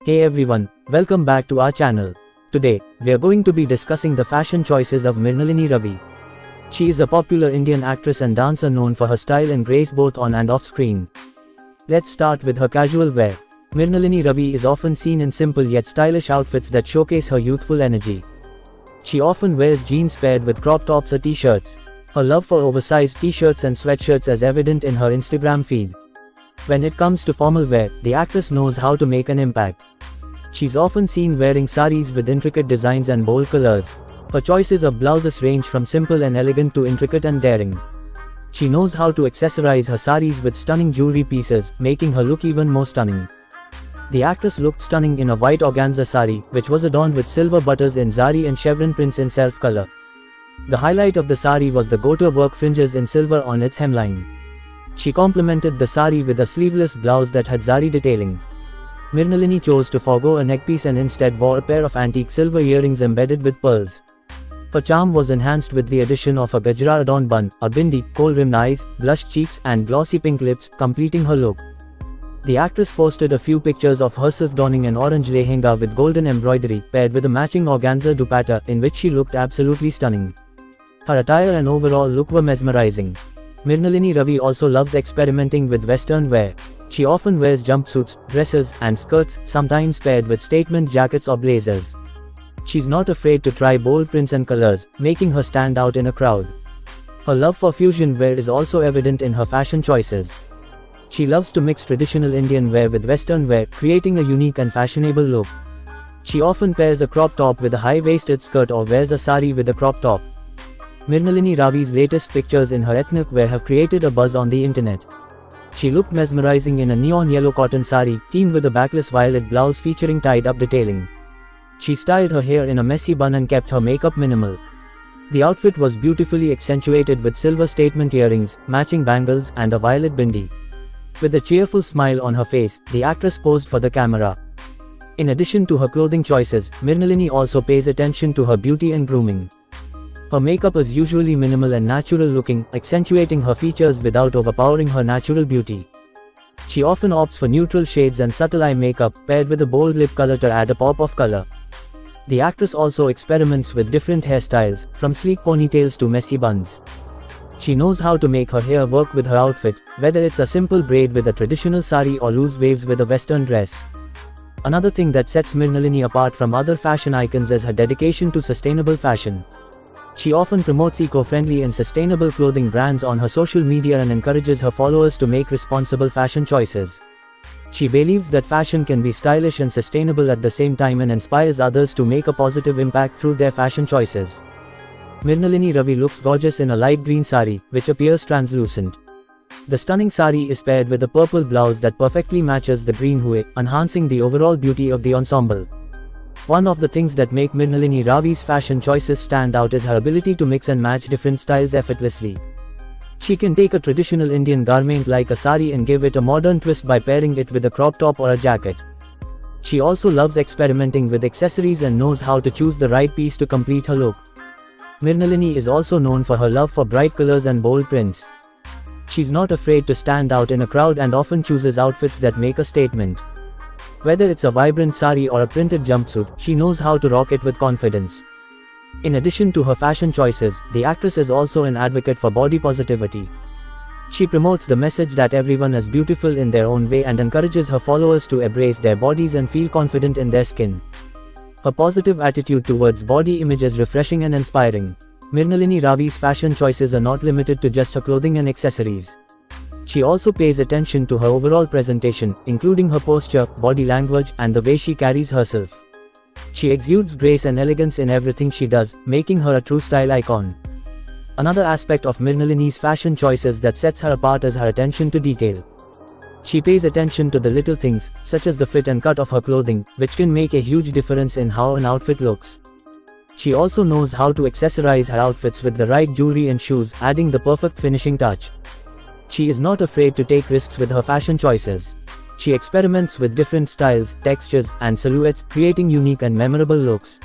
Hey everyone, welcome back to our channel. Today, we are going to be discussing the fashion choices of Mrinalini Ravi. She is a popular Indian actress and dancer known for her style and grace both on and off screen. Let's start with her casual wear. Mrinalini Ravi is often seen in simple yet stylish outfits that showcase her youthful energy. She often wears jeans paired with crop tops or t-shirts. Her love for oversized t-shirts and sweatshirts is evident in her Instagram feed. When it comes to formal wear, the actress knows how to make an impact. She's often seen wearing saris with intricate designs and bold colors. Her choices of blouses range from simple and elegant to intricate and daring. She knows how to accessorize her saris with stunning jewelry pieces, making her look even more stunning. The actress looked stunning in a white organza sari, which was adorned with silver butters in zari and chevron prints in self-color. The highlight of the sari was the gotur work fringes in silver on its hemline. She complemented the sari with a sleeveless blouse that had zari detailing. Mrinalini chose to forego a neckpiece and instead wore a pair of antique silver earrings embedded with pearls. Her charm was enhanced with the addition of a gajra adorned bun, a bindi, kohl-rimmed eyes, blushed cheeks and glossy pink lips, completing her look. The actress posted a few pictures of herself donning an orange lehenga with golden embroidery, paired with a matching organza dupatta, in which she looked absolutely stunning. Her attire and overall look were mesmerizing. Mrinalini Ravi also loves experimenting with Western wear. She often wears jumpsuits, dresses, and skirts, sometimes paired with statement jackets or blazers. She's not afraid to try bold prints and colors, making her stand out in a crowd. Her love for fusion wear is also evident in her fashion choices. She loves to mix traditional Indian wear with Western wear, creating a unique and fashionable look. She often pairs a crop top with a high-waisted skirt or wears a sari with a crop top. Mrinalini Ravi's latest pictures in her ethnic wear have created a buzz on the internet. She looked mesmerizing in a neon yellow cotton sari, teamed with a backless violet blouse featuring tied-up detailing. She styled her hair in a messy bun and kept her makeup minimal. The outfit was beautifully accentuated with silver statement earrings, matching bangles, and a violet bindi. With a cheerful smile on her face, the actress posed for the camera. In addition to her clothing choices, Mrinalini also pays attention to her beauty and grooming. Her makeup is usually minimal and natural looking, accentuating her features without overpowering her natural beauty. She often opts for neutral shades and subtle eye makeup, paired with a bold lip color to add a pop of color. The actress also experiments with different hairstyles, from sleek ponytails to messy buns. She knows how to make her hair work with her outfit, whether it's a simple braid with a traditional sari or loose waves with a Western dress. Another thing that sets Mrinalini apart from other fashion icons is her dedication to sustainable fashion. She often promotes eco-friendly and sustainable clothing brands on her social media and encourages her followers to make responsible fashion choices. She believes that fashion can be stylish and sustainable at the same time and inspires others to make a positive impact through their fashion choices. Mrinalini Ravi looks gorgeous in a light green sari, which appears translucent. The stunning sari is paired with a purple blouse that perfectly matches the green hue, enhancing the overall beauty of the ensemble. One of the things that make Mrinalini Ravi's fashion choices stand out is her ability to mix and match different styles effortlessly. She can take a traditional Indian garment like a sari and give it a modern twist by pairing it with a crop top or a jacket. She also loves experimenting with accessories and knows how to choose the right piece to complete her look. Mrinalini is also known for her love for bright colors and bold prints. She's not afraid to stand out in a crowd and often chooses outfits that make a statement. Whether it's a vibrant sari or a printed jumpsuit, she knows how to rock it with confidence. In addition to her fashion choices, the actress is also an advocate for body positivity. She promotes the message that everyone is beautiful in their own way and encourages her followers to embrace their bodies and feel confident in their skin. Her positive attitude towards body image is refreshing and inspiring. Mrinalini Ravi's fashion choices are not limited to just her clothing and accessories. She also pays attention to her overall presentation, including her posture, body language, and the way she carries herself. She exudes grace and elegance in everything she does, making her a true style icon. Another aspect of Mrinalini's fashion choices that sets her apart is her attention to detail. She pays attention to the little things, such as the fit and cut of her clothing, which can make a huge difference in how an outfit looks. She also knows how to accessorize her outfits with the right jewelry and shoes, adding the perfect finishing touch. She is not afraid to take risks with her fashion choices. She experiments with different styles, textures, and silhouettes, creating unique and memorable looks.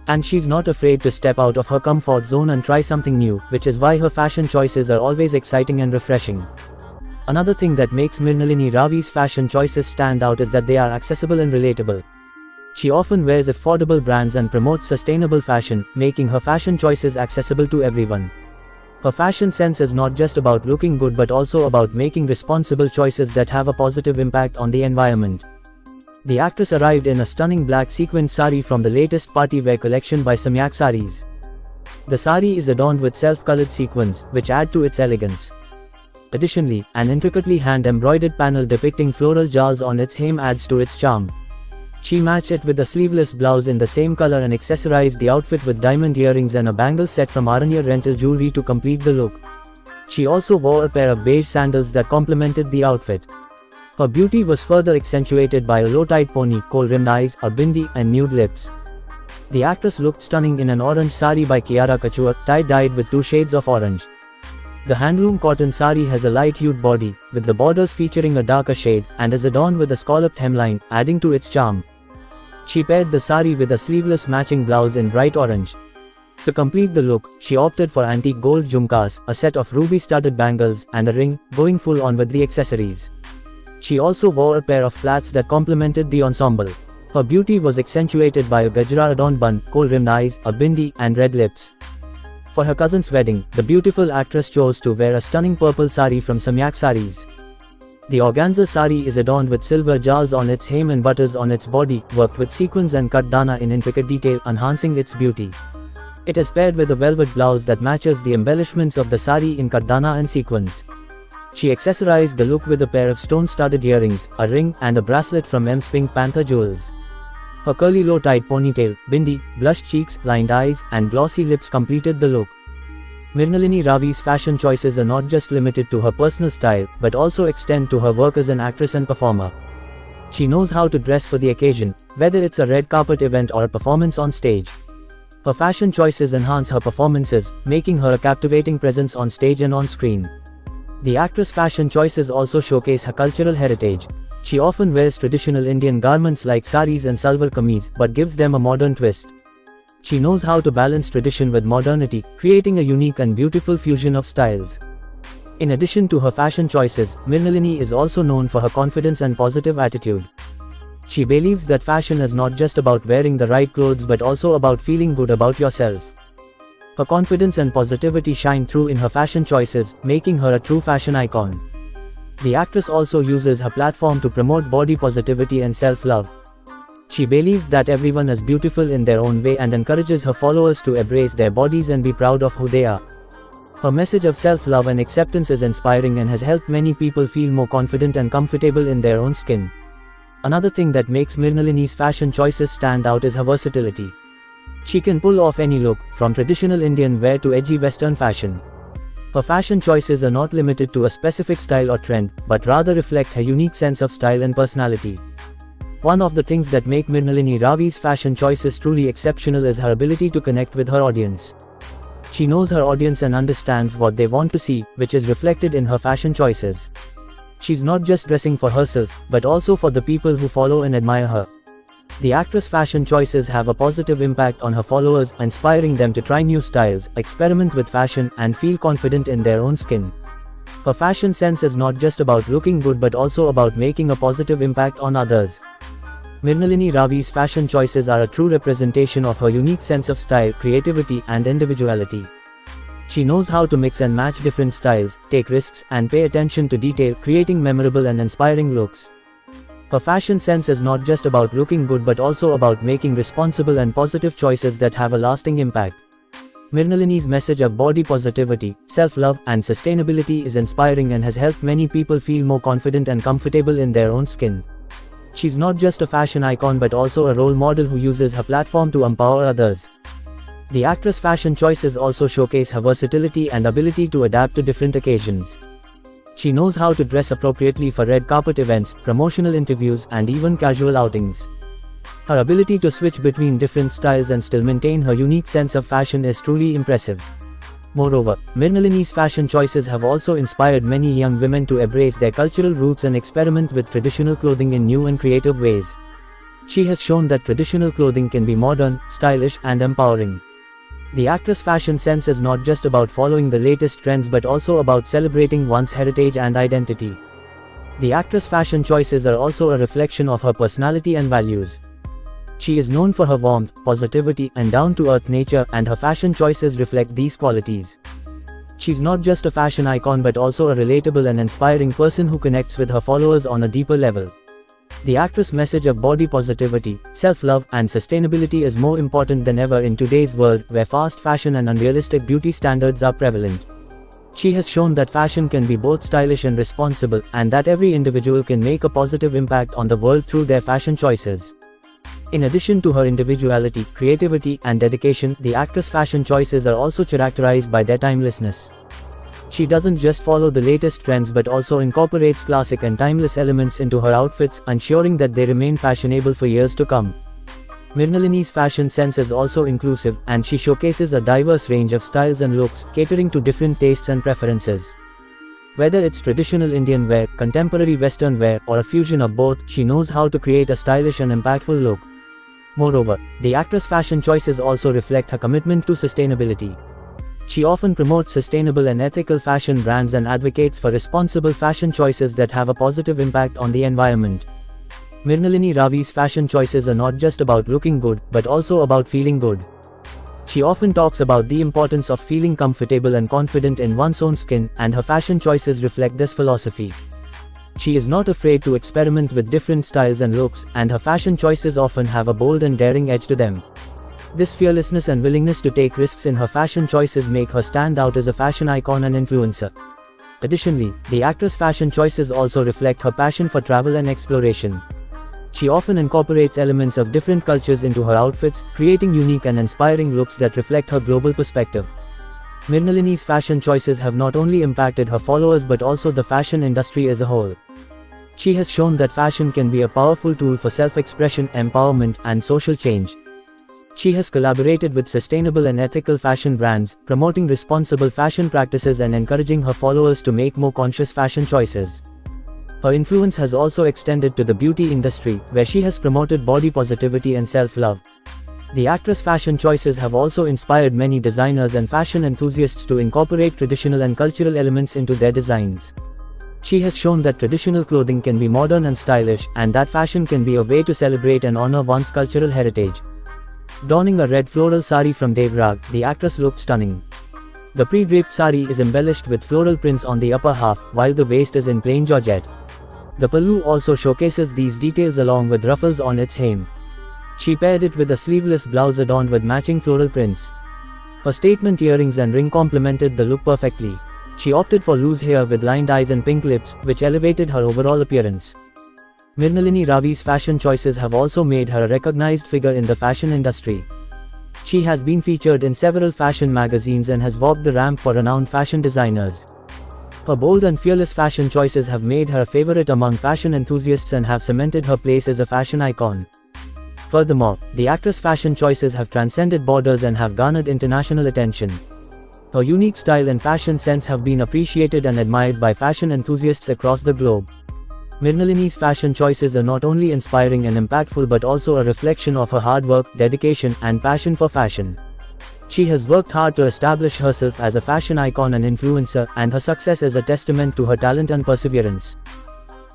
And she's not afraid to step out of her comfort zone and try something new, which is why her fashion choices are always exciting and refreshing. Another thing that makes Mrinalini Ravi's fashion choices stand out is that they are accessible and relatable. She often wears affordable brands and promotes sustainable fashion, making her fashion choices accessible to everyone. Her fashion sense is not just about looking good but also about making responsible choices that have a positive impact on the environment. The actress arrived in a stunning black sequined sari from the latest party wear collection by Samyak Sarees. The sari is adorned with self-colored sequins, which add to its elegance. Additionally, an intricately hand-embroidered panel depicting floral jewels on its hem adds to its charm. She matched it with a sleeveless blouse in the same color and accessorized the outfit with diamond earrings and a bangle set from Aranya Rental Jewelry to complete the look. She also wore a pair of beige sandals that complemented the outfit. Her beauty was further accentuated by a low-tied pony, kohl-rimmed eyes, a bindi, and nude lips. The actress looked stunning in an orange sari by Kiara Couture, tie-dyed with 2 shades of orange. The handloom cotton sari has a light-hued body, with the borders featuring a darker shade, and is adorned with a scalloped hemline, adding to its charm. She paired the sari with a sleeveless matching blouse in bright orange. To complete the look, she opted for antique gold jhumkas, a set of ruby-studded bangles, and a ring, going full-on with the accessories. She also wore a pair of flats that complemented the ensemble. Her beauty was accentuated by a gajra-adorned bun, kohl-rimmed eyes, a bindi, and red lips. For her cousin's wedding, the beautiful actress chose to wear a stunning purple sari from Samyak Sarees. The organza sari is adorned with silver jewels on its hem and buttons on its body, worked with sequins and cut dana in intricate detail, enhancing its beauty. It is paired with a velvet blouse that matches the embellishments of the sari in cut dana and sequins. She accessorized the look with a pair of stone-studded earrings, a ring, and a bracelet from M's Pink Panther Jewels. Her curly low-tied ponytail, bindi, blushed cheeks, lined eyes, and glossy lips completed the look. Mrinalini Ravi's fashion choices are not just limited to her personal style, but also extend to her work as an actress and performer. She knows how to dress for the occasion, whether it's a red carpet event or a performance on stage. Her fashion choices enhance her performances, making her a captivating presence on stage and on screen. The actress' fashion choices also showcase her cultural heritage. She often wears traditional Indian garments like saris and salwar kameez, but gives them a modern twist. She knows how to balance tradition with modernity, creating a unique and beautiful fusion of styles. In addition to her fashion choices, Mrinalini is also known for her confidence and positive attitude. She believes that fashion is not just about wearing the right clothes but also about feeling good about yourself. Her confidence and positivity shine through in her fashion choices, making her a true fashion icon. The actress also uses her platform to promote body positivity and self-love. She believes that everyone is beautiful in their own way and encourages her followers to embrace their bodies and be proud of who they are. Her message of self-love and acceptance is inspiring and has helped many people feel more confident and comfortable in their own skin. Another thing that makes Mrinalini's fashion choices stand out is her versatility. She can pull off any look, from traditional Indian wear to edgy Western fashion. Her fashion choices are not limited to a specific style or trend, but rather reflect her unique sense of style and personality. One of the things that make Mrinalini Ravi's fashion choices truly exceptional is her ability to connect with her audience. She knows her audience and understands what they want to see, which is reflected in her fashion choices. She's not just dressing for herself, but also for the people who follow and admire her. The actress' fashion choices have a positive impact on her followers, inspiring them to try new styles, experiment with fashion, and feel confident in their own skin. Her fashion sense is not just about looking good but also about making a positive impact on others. Mrinalini Ravi's fashion choices are a true representation of her unique sense of style, creativity, and individuality. She knows how to mix and match different styles, take risks, and pay attention to detail, creating memorable and inspiring looks. Her fashion sense is not just about looking good but also about making responsible and positive choices that have a lasting impact. Mrinalini's message of body positivity, self-love, and sustainability is inspiring and has helped many people feel more confident and comfortable in their own skin. She's not just a fashion icon but also a role model who uses her platform to empower others. The actress' fashion choices also showcase her versatility and ability to adapt to different occasions. She knows how to dress appropriately for red carpet events, promotional interviews, and even casual outings. Her ability to switch between different styles and still maintain her unique sense of fashion is truly impressive. Moreover, Mrinalini's fashion choices have also inspired many young women to embrace their cultural roots and experiment with traditional clothing in new and creative ways. She has shown that traditional clothing can be modern, stylish, and empowering. The actress' fashion sense is not just about following the latest trends but also about celebrating one's heritage and identity. The actress' fashion choices are also a reflection of her personality and values. She is known for her warmth, positivity, and down-to-earth nature, and her fashion choices reflect these qualities. She's not just a fashion icon but also a relatable and inspiring person who connects with her followers on a deeper level. The actress' message of body positivity, self-love, and sustainability is more important than ever in today's world, where fast fashion and unrealistic beauty standards are prevalent. She has shown that fashion can be both stylish and responsible, and that every individual can make a positive impact on the world through their fashion choices. In addition to her individuality, creativity, and dedication, the actress' fashion choices are also characterized by their timelessness. She doesn't just follow the latest trends but also incorporates classic and timeless elements into her outfits, ensuring that they remain fashionable for years to come. Mrinalini's fashion sense is also inclusive, and she showcases a diverse range of styles and looks, catering to different tastes and preferences. Whether it's traditional Indian wear, contemporary Western wear, or a fusion of both, she knows how to create a stylish and impactful look. Moreover, the actress' fashion choices also reflect her commitment to sustainability. She often promotes sustainable and ethical fashion brands and advocates for responsible fashion choices that have a positive impact on the environment. Mrinalini Ravi's fashion choices are not just about looking good, but also about feeling good. She often talks about the importance of feeling comfortable and confident in one's own skin, and her fashion choices reflect this philosophy. She is not afraid to experiment with different styles and looks, and her fashion choices often have a bold and daring edge to them. This fearlessness and willingness to take risks in her fashion choices make her stand out as a fashion icon and influencer. Additionally, the actress' fashion choices also reflect her passion for travel and exploration. She often incorporates elements of different cultures into her outfits, creating unique and inspiring looks that reflect her global perspective. Mrinalini's fashion choices have not only impacted her followers but also the fashion industry as a whole. She has shown that fashion can be a powerful tool for self-expression, empowerment, and social change. She has collaborated with sustainable and ethical fashion brands, promoting responsible fashion practices and encouraging her followers to make more conscious fashion choices. Her influence has also extended to the beauty industry, where she has promoted body positivity and self-love. The actress' fashion choices have also inspired many designers and fashion enthusiasts to incorporate traditional and cultural elements into their designs. She has shown that traditional clothing can be modern and stylish, and that fashion can be a way to celebrate and honor one's cultural heritage. Donning a red floral sari from Devrag, the actress looked stunning. The pre-draped sari is embellished with floral prints on the upper half, while the waist is in plain georgette. The pallu also showcases these details along with ruffles on its hem. She paired it with a sleeveless blouse adorned with matching floral prints. Her statement earrings and ring complemented the look perfectly. She opted for loose hair with lined eyes and pink lips, which elevated her overall appearance. Mrinalini Ravi's fashion choices have also made her a recognized figure in the fashion industry. She has been featured in several fashion magazines and has walked the ramp for renowned fashion designers. Her bold and fearless fashion choices have made her a favorite among fashion enthusiasts and have cemented her place as a fashion icon. Furthermore, the actress' fashion choices have transcended borders and have garnered international attention. Her unique style and fashion sense have been appreciated and admired by fashion enthusiasts across the globe. Mrinalini's fashion choices are not only inspiring and impactful but also a reflection of her hard work, dedication, and passion for fashion. She has worked hard to establish herself as a fashion icon and influencer, and her success is a testament to her talent and perseverance.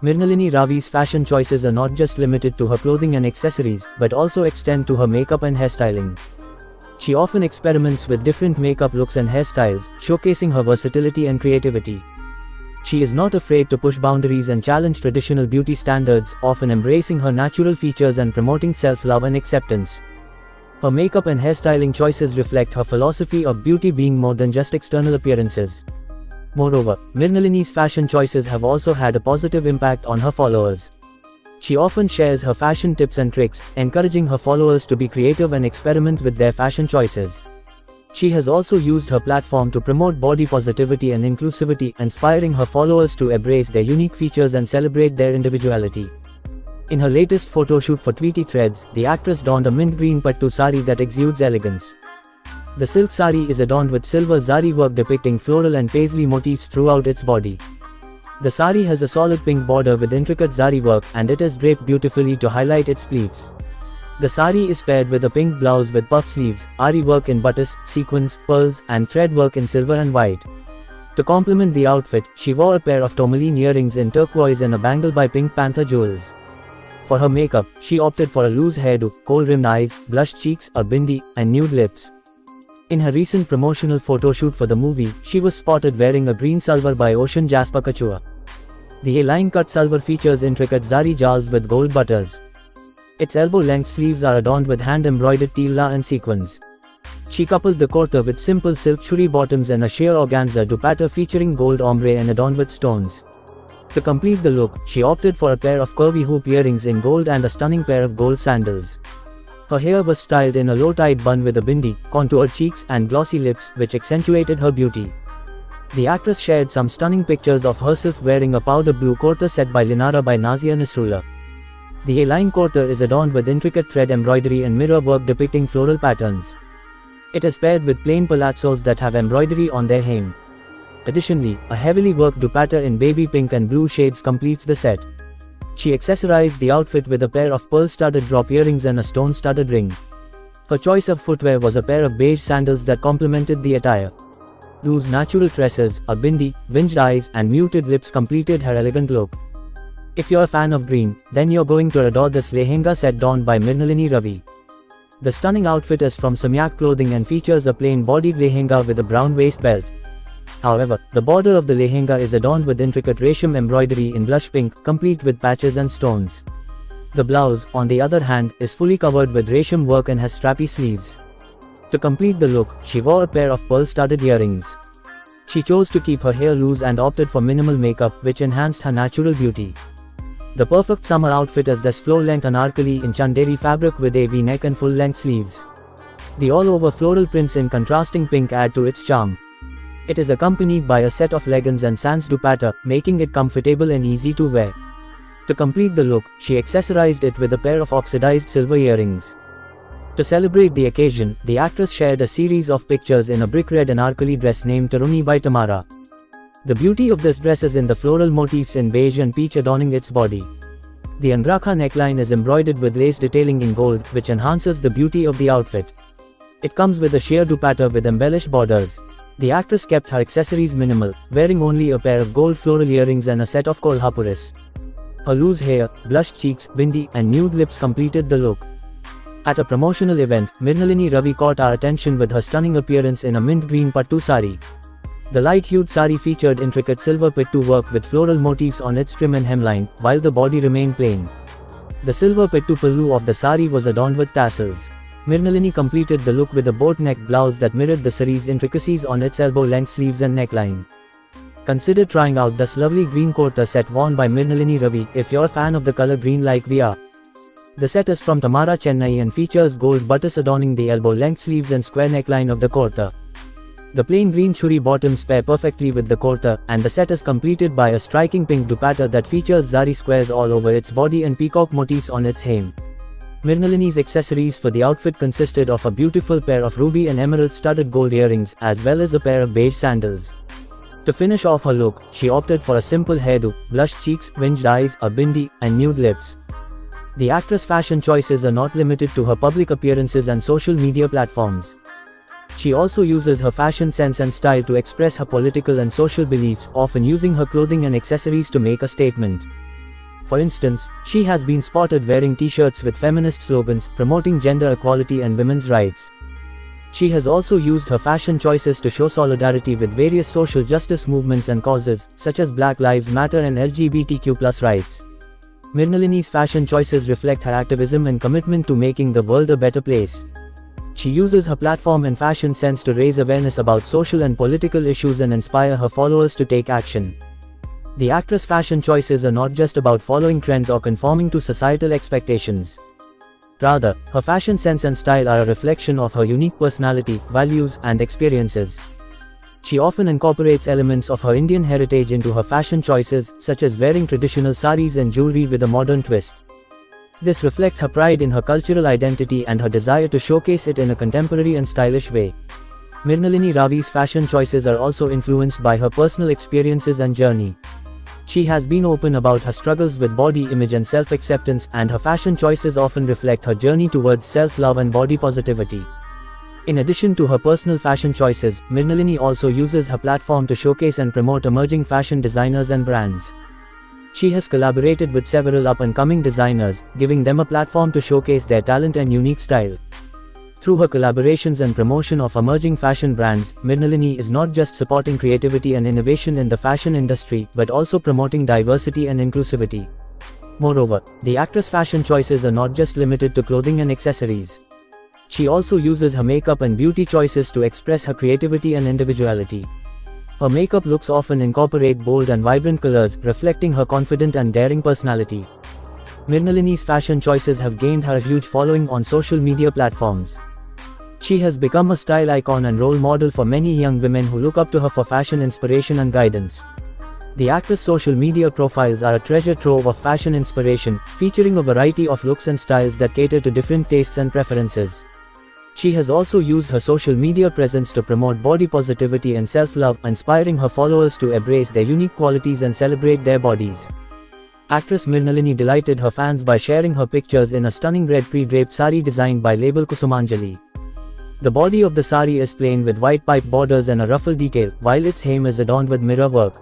Mrinalini Ravi's fashion choices are not just limited to her clothing and accessories, but also extend to her makeup and hairstyling. She often experiments with different makeup looks and hairstyles, showcasing her versatility and creativity. She is not afraid to push boundaries and challenge traditional beauty standards, often embracing her natural features and promoting self-love and acceptance. Her makeup and hairstyling choices reflect her philosophy of beauty being more than just external appearances. Moreover, Mrinalini's fashion choices have also had a positive impact on her followers. She often shares her fashion tips and tricks, encouraging her followers to be creative and experiment with their fashion choices. She has also used her platform to promote body positivity and inclusivity, inspiring her followers to embrace their unique features and celebrate their individuality. In her latest photoshoot for Tweety Threads, the actress donned a mint green pattu sari that exudes elegance. The silk sari is adorned with silver zari work depicting floral and paisley motifs throughout its body. The sari has a solid pink border with intricate zari work, and it is draped beautifully to highlight its pleats. The sari is paired with a pink blouse with puff sleeves, ari work in buttus, sequins, pearls, and thread work in silver and white. To complement the outfit, she wore a pair of tourmaline earrings in turquoise and a bangle by Pink Panther Jewels. For her makeup, she opted for a loose hairdo, kohl-rimmed eyes, blushed cheeks, a bindi, and nude lips. In her recent promotional photo shoot for the movie, she was spotted wearing a green salwar by Ocean Jasper Couture. The A-line cut salwar features intricate zari jals with gold butters. Its elbow-length sleeves are adorned with hand-embroidered tilla and sequins. She coupled the kurta with simple silk churi bottoms and a sheer organza dupatta featuring gold ombre and adorned with stones. To complete the look, she opted for a pair of curvy hoop earrings in gold and a stunning pair of gold sandals. Her hair was styled in a low-tied bun with a bindi, contoured cheeks and glossy lips, which accentuated her beauty. The actress shared some stunning pictures of herself wearing a powder blue kurta set by Linara by Nazia Nisrullah. The A-line kurta is adorned with intricate thread embroidery and mirror work depicting floral patterns. It is paired with plain palazzos that have embroidery on their hem. Additionally, a heavily worked dupatta in baby pink and blue shades completes the set. She accessorized the outfit with a pair of pearl-studded drop earrings and a stone-studded ring. Her choice of footwear was a pair of beige sandals that complemented the attire. Loose natural tresses, a bindi, winged eyes, and muted lips completed her elegant look. If you're a fan of green, then you're going to adore this lehenga set donned by Mrinalini Ravi. The stunning outfit is from Samyak Clothing and features a plain-bodied lehenga with a brown waist belt. However, the border of the lehenga is adorned with intricate resham embroidery in blush pink, complete with patches and stones. The blouse, on the other hand, is fully covered with resham work and has strappy sleeves. To complete the look, she wore a pair of pearl-studded earrings. She chose to keep her hair loose and opted for minimal makeup, which enhanced her natural beauty. The perfect summer outfit is this floor-length anarkali in chanderi fabric with a V-neck and full-length sleeves. The all-over floral prints in contrasting pink add to its charm. It is accompanied by a set of leggings and sans dupatta, making it comfortable and easy to wear. To complete the look, she accessorized it with a pair of oxidized silver earrings. To celebrate the occasion, the actress shared a series of pictures in a brick red anarkali dress named Taruni by Tamara. The beauty of this dress is in the floral motifs in beige and peach adorning its body. The Angrakha neckline is embroidered with lace detailing in gold, which enhances the beauty of the outfit. It comes with a sheer dupatta with embellished borders. The actress kept her accessories minimal, wearing only a pair of gold floral earrings and a set of kolhapuris. Her loose hair, blushed cheeks, bindi, and nude lips completed the look. At a promotional event, Mrinalini Ravi caught our attention with her stunning appearance in a mint green pattu sari. The light-hued sari featured intricate silver pittu work with floral motifs on its trim and hemline, while the body remained plain. The silver pittu pallu of the sari was adorned with tassels. Mrinalini completed the look with a boat-neck blouse that mirrored the sari's intricacies on its elbow-length sleeves and neckline. Consider trying out this lovely green kurta set worn by Mrinalini Ravi if you're a fan of the color green like we are. The set is from Tamara Chennai and features gold buttons adorning the elbow-length sleeves and square neckline of the kurta. The plain green churi bottoms pair perfectly with the kurta, and the set is completed by a striking pink dupatta that features zari squares all over its body and peacock motifs on its hem. Mrinalini's accessories for the outfit consisted of a beautiful pair of ruby and emerald studded gold earrings as well as a pair of beige sandals. To finish off her look, she opted for a simple hairdo, blushed cheeks, winged eyes, a bindi, and nude lips. The actress' fashion choices are not limited to her public appearances and social media platforms. She also uses her fashion sense and style to express her political and social beliefs, often using her clothing and accessories to make a statement. For instance, she has been spotted wearing t-shirts with feminist slogans, promoting gender equality and women's rights. She has also used her fashion choices to show solidarity with various social justice movements and causes, such as Black Lives Matter and LGBTQ+ rights. Mrinalini's fashion choices reflect her activism and commitment to making the world a better place. She uses her platform and fashion sense to raise awareness about social and political issues and inspire her followers to take action. The actress' fashion choices are not just about following trends or conforming to societal expectations. Rather, her fashion sense and style are a reflection of her unique personality, values, and experiences. She often incorporates elements of her Indian heritage into her fashion choices, such as wearing traditional saris and jewelry with a modern twist. This reflects her pride in her cultural identity and her desire to showcase it in a contemporary and stylish way. Mrinalini Ravi's fashion choices are also influenced by her personal experiences and journey. She has been open about her struggles with body image and self-acceptance, and her fashion choices often reflect her journey towards self-love and body positivity. In addition to her personal fashion choices, Mrinalini also uses her platform to showcase and promote emerging fashion designers and brands. She has collaborated with several up-and-coming designers, giving them a platform to showcase their talent and unique style. Through her collaborations and promotion of emerging fashion brands, Mrinalini is not just supporting creativity and innovation in the fashion industry, but also promoting diversity and inclusivity. Moreover, the actress' fashion choices are not just limited to clothing and accessories. She also uses her makeup and beauty choices to express her creativity and individuality. Her makeup looks often incorporate bold and vibrant colors, reflecting her confident and daring personality. Mrinalini's fashion choices have gained her a huge following on social media platforms. She has become a style icon and role model for many young women who look up to her for fashion inspiration and guidance. The actress' social media profiles are a treasure trove of fashion inspiration, featuring a variety of looks and styles that cater to different tastes and preferences. She has also used her social media presence to promote body positivity and self-love, inspiring her followers to embrace their unique qualities and celebrate their bodies. Actress Mrinalini delighted her fans by sharing her pictures in a stunning red pre-draped sari designed by label Kusumanjali. The body of the sari is plain with white pipe borders and a ruffle detail, while its hem is adorned with mirror work.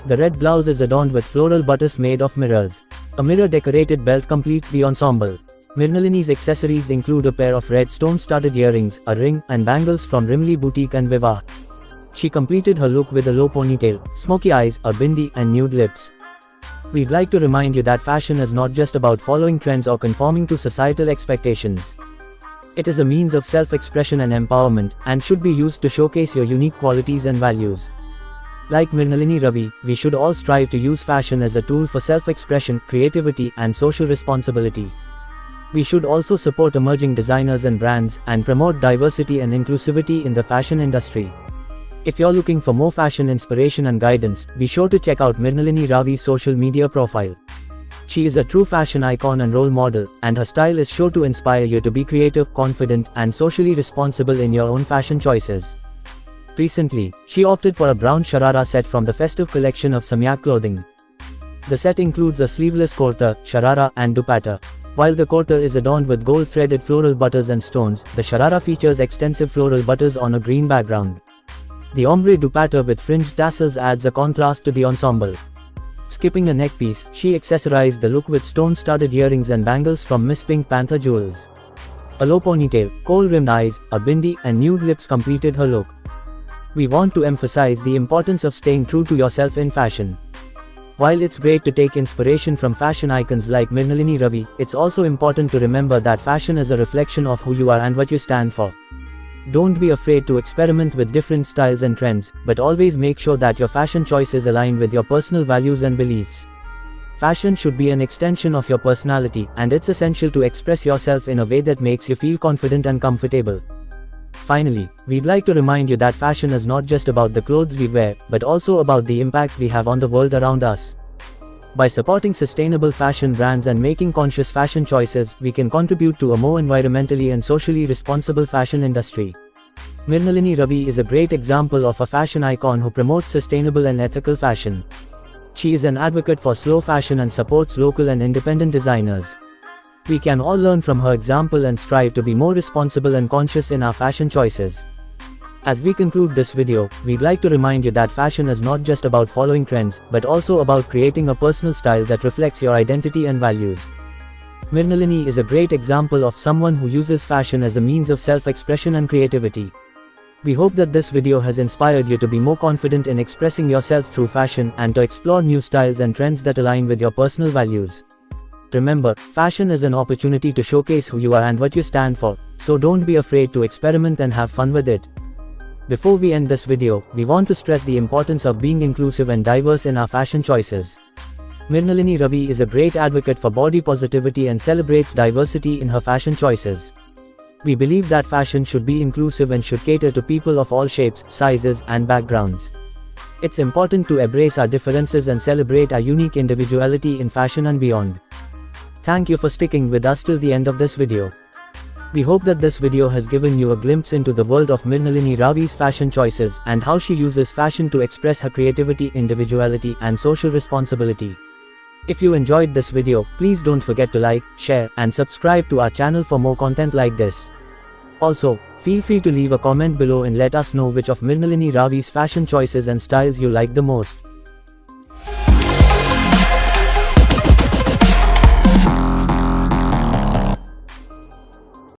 The red blouse is adorned with floral buttons made of mirrors. A mirror-decorated belt completes the ensemble. Mrinalini's accessories include a pair of red stone-studded earrings, a ring, and bangles from Rimli Boutique and Vivah. She completed her look with a low ponytail, smoky eyes, a bindi, and nude lips. We'd like to remind you that fashion is not just about following trends or conforming to societal expectations. It is a means of self-expression and empowerment, and should be used to showcase your unique qualities and values. Like Mrinalini Ravi, we should all strive to use fashion as a tool for self-expression, creativity, and social responsibility. We should also support emerging designers and brands, and promote diversity and inclusivity in the fashion industry. If you're looking for more fashion inspiration and guidance, be sure to check out Mrinalini Ravi's social media profile. She is a true fashion icon and role model, and her style is sure to inspire you to be creative, confident, and socially responsible in your own fashion choices. Recently, she opted for a brown sharara set from the festive collection of Samyak Clothing. The set includes a sleeveless kurta, sharara, and dupatta. While the kurta is adorned with gold-threaded floral buttons and stones, the sharara features extensive floral buttons on a green background. The ombre dupatta with fringed tassels adds a contrast to the ensemble. Skipping a neckpiece, she accessorized the look with stone-studded earrings and bangles from Miss Pink Panther Jewels. A low ponytail, kohl-rimmed eyes, a bindi, and nude lips completed her look. We want to emphasize the importance of staying true to yourself in fashion. While it's great to take inspiration from fashion icons like Mrinalini Ravi, it's also important to remember that fashion is a reflection of who you are and what you stand for. Don't be afraid to experiment with different styles and trends, but always make sure that your fashion choices align with your personal values and beliefs. Fashion should be an extension of your personality, and it's essential to express yourself in a way that makes you feel confident and comfortable. Finally, we'd like to remind you that fashion is not just about the clothes we wear, but also about the impact we have on the world around us. By supporting sustainable fashion brands and making conscious fashion choices, we can contribute to a more environmentally and socially responsible fashion industry. Mrinalini Ravi is a great example of a fashion icon who promotes sustainable and ethical fashion. She is an advocate for slow fashion and supports local and independent designers. We can all learn from her example and strive to be more responsible and conscious in our fashion choices. As we conclude this video, we'd like to remind you that fashion is not just about following trends, but also about creating a personal style that reflects your identity and values. Mrinalini is a great example of someone who uses fashion as a means of self-expression and creativity. We hope that this video has inspired you to be more confident in expressing yourself through fashion and to explore new styles and trends that align with your personal values. Remember, fashion is an opportunity to showcase who you are and what you stand for, so don't be afraid to experiment and have fun with it. Before we end this video, we want to stress the importance of being inclusive and diverse in our fashion choices. Mrinalini Ravi is a great advocate for body positivity and celebrates diversity in her fashion choices. We believe that fashion should be inclusive and should cater to people of all shapes, sizes, and backgrounds. It's important to embrace our differences and celebrate our unique individuality in fashion and beyond. Thank you for sticking with us till the end of this video. We hope that this video has given you a glimpse into the world of Mrinalini Ravi's fashion choices and how she uses fashion to express her creativity, individuality, and social responsibility. If you enjoyed this video, please don't forget to like, share, and subscribe to our channel for more content like this. Also, Feel free to leave a comment below and let us know which of Mrinalini Ravi's fashion choices and styles you like the most.